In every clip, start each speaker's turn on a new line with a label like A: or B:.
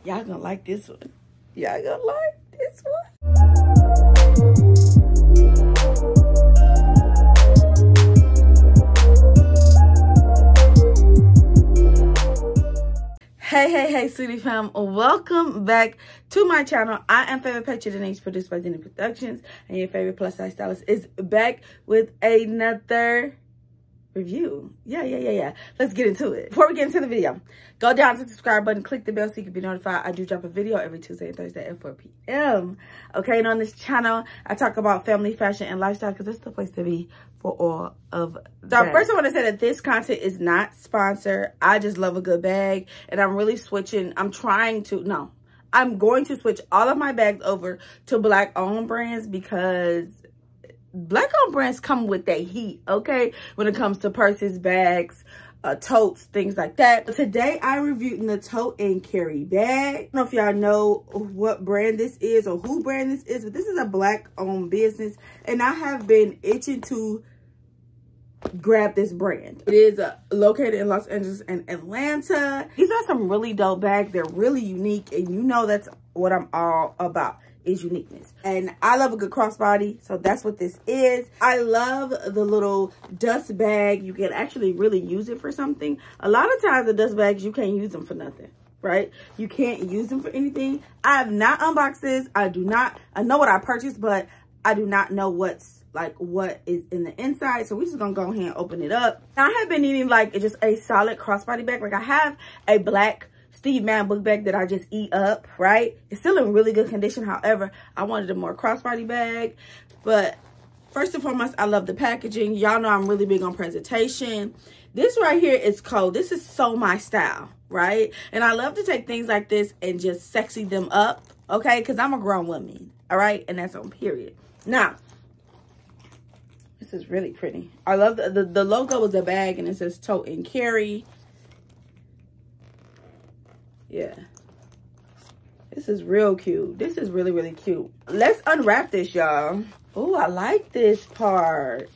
A: Y'all gonna like this one. Y'all gonna like this one. Hey, sweetie fam. Welcome back to my channel. I am favorite picture Denise, produced by Denise Productions, and your favorite plus size stylist is back with another review. Yeah. Let's get into it. Before we get into the video, go down to the subscribe button, click the bell so you can be notified. I do drop a video every Tuesday and Thursday at 4 p.m. Okay, and on this channel, I talk about family, fashion, and lifestyle because it's the place to be for all of that. So first I want to say that this content is not sponsored. I just love a good bag, and I'm really switching. I'm going to switch all of my bags over to Black-owned brands because Black-owned brands come with their heat, okay? When it comes to purses, bags, totes, things like that. Today, I reviewed the Tote and Carry bag. I don't know if y'all know what brand this is or who brand this is, but this is a Black-owned business, and I have been itching to grab this brand. It is located in Los Angeles and Atlanta. These are some really dope bags. They're really unique, and you know that's what I'm all about, is uniqueness. And I love a good crossbody, so that's what this is. I love the little dust bag. You can actually really use it for something. A lot of times the dust bags, you can't use them for nothing, right? You can't use them for anything. I have not unboxed this. I know what I purchased, but I do not know what is in the inside. So we're just gonna go ahead and open it up. Now, I have been needing like just a solid crossbody bag. Like I have a black Steve Madden book bag that I just eat up, right? It's still in really good condition. However, I wanted a more crossbody bag. But first and foremost, I love the packaging. Y'all know I'm really big on presentation. This right here is cold. This is so my style, right? And I love to take things like this and just sexy them up, okay? Because I'm a grown woman, all right? And that's on period. Now, this is really pretty. I love the logo is a bag and it says Tote and Carry. Yeah, this is real cute. This is really cute. Let's unwrap this, y'all. Oh, I like this part.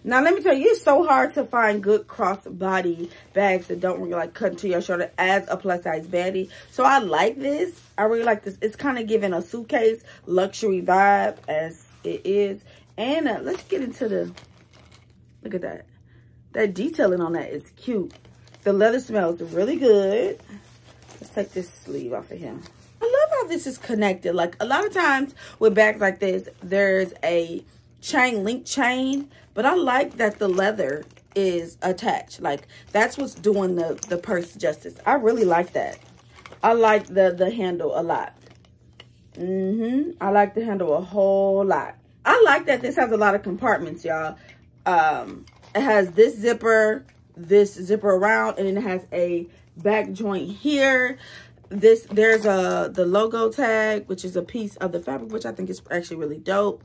A: Now, let me tell you, it's so hard to find good crossbody bags that don't really like cut into your shoulder as a plus size baddie. So I like this. I really like this. It's kind of giving a suitcase luxury vibe as it is. And let's get into the, look at that. That detailing on that is cute. The leather smells really good. Let's take this sleeve off of him. I love how this is connected. Like a lot of times with bags like this, there's a link chain, but I like that the leather is attached. Like that's what's doing the purse justice. I really like that. I like the handle a lot. I like the handle a whole lot. I like that this has a lot of compartments, y'all. It has this zipper around, and then it has a back joint here. There's the logo tag, which is a piece of the fabric, which I think is actually really dope.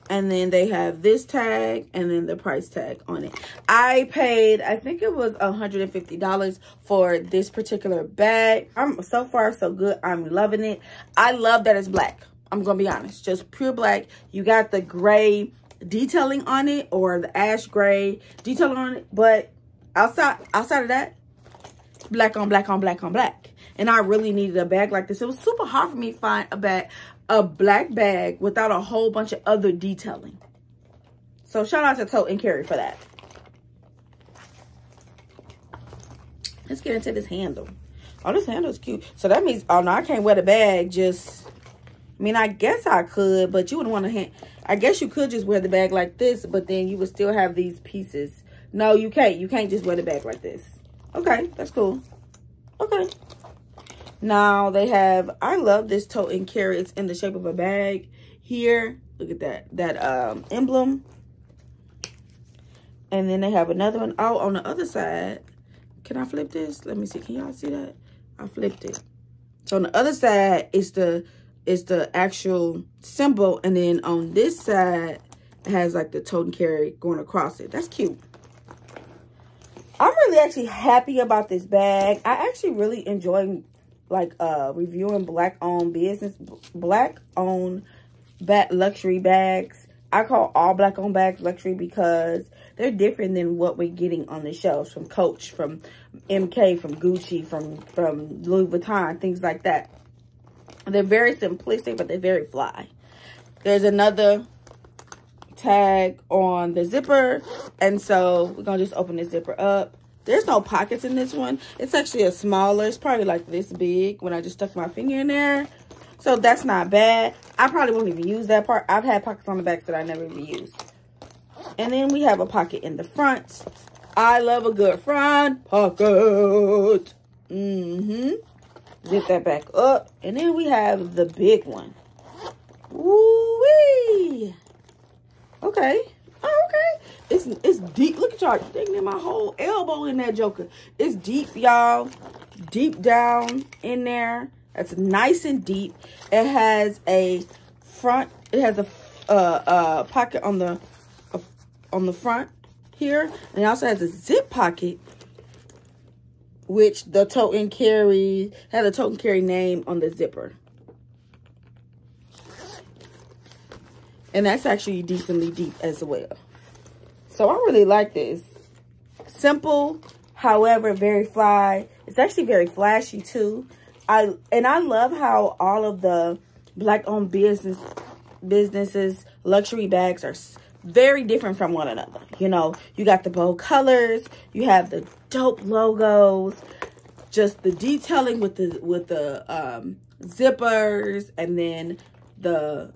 A: And then they have this tag and then the price tag on it. I paid, I think it was $150 for this particular bag. So far so good. I'm loving it. I love that it's black. I'm gonna be honest, just pure black. You got the gray detailing on it, or the ash gray detailing on it, but outside of that, black on black on black on black. And I really needed a bag like this. It was super hard for me to find a black bag without a whole bunch of other detailing. So shout out to Tote and Carry for that. Let's get into this handle. Oh, this handle is cute. So that means, oh no, I can't wear the bag just, I mean, I guess I could, but you wouldn't want to, I guess you could just wear the bag like this, but then you would still have these pieces. No, you can't. You can't just wear the bag like this. Okay, that's cool. Okay. Now they have, I love this Tote and Carry. It's in the shape of a bag here. Look at that emblem. And then they have another one out on the other side. Can I flip this? Let me see. Can y'all see that? I flipped it. So on the other side is the actual symbol, and then on this side it has like the Tote and Carry going across it. That's cute. I'm really actually happy about this bag. I actually really enjoy like reviewing black-owned business, black-owned luxury bags. I call all black-owned bags luxury because they're different than what we're getting on the shelves from Coach, from MK, from Gucci, from Louis Vuitton, things like that. They're very simplistic, but they're very fly. There's another tag on the zipper, and so we're gonna just open the zipper up. There's no pockets in this one. It's actually a smaller, it's probably like this big when I just stuck my finger in there, so that's not bad. I probably won't even use that part. I've had pockets on the back that I never even used. And then we have a pocket in the front. I love a good front pocket. Zip that back up, and then we have the big one. Woo-wee. Okay. Oh, okay. It's deep. Look at y'all digging in my whole elbow in that joker. It's deep, y'all. Deep down in there. That's nice and deep. It has a front. It has a pocket on the front here, and it also has a zip pocket, which the Tote and Carry had a Tote and Carry name on the zipper. And that's actually decently deep as well. So I really like this. Simple, however, very fly. It's actually very flashy too. I love how all of the Black-owned businesses luxury bags are very different from one another. You know, you got the bold colors, you have the dope logos, just the detailing with the zippers, and then all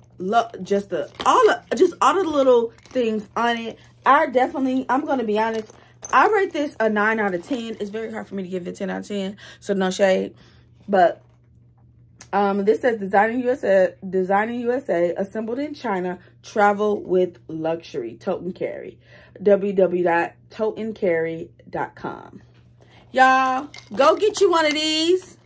A: of the little things on it. I'm gonna be honest, I rate this a 9 out of 10. It's very hard for me to give it a 10 out of 10, so no shade. But this says Design in USA, assembled in China, travel with luxury. Tote and Carry. www.toteandcarry.com. Y'all, go get you one of these.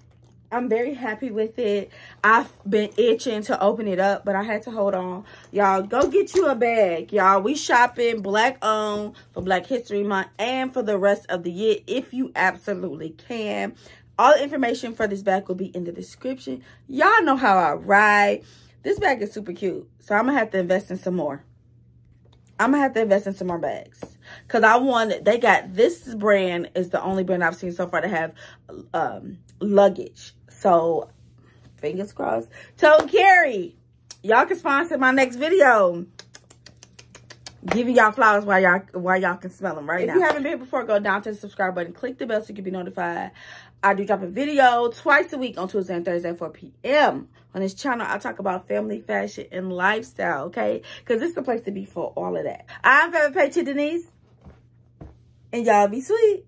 A: I'm very happy with it. I've been itching to open it up, but I had to hold on. Y'all, go get you a bag. Y'all, we shopping Black-owned for Black History Month and for the rest of the year if you absolutely can. All the information for this bag will be in the description. Y'all know how I ride. This bag is super cute, so I'm going to have to invest in some more. I'm going to have to invest in some more bags. Because this brand is the only brand I've seen so far to have luggage. So, fingers crossed. Tote and Carry. Y'all can sponsor my next video. Giving y'all flowers while y'all can smell them right now. If you haven't been here before, go down to the subscribe button. Click the bell so you can be notified. I do drop a video twice a week on Tuesday and Thursday at 4 p.m. On this channel, I talk about family, fashion, and lifestyle, okay? Because this is the place to be for all of that. I'm Patra.pearson Denise. And y'all be sweet.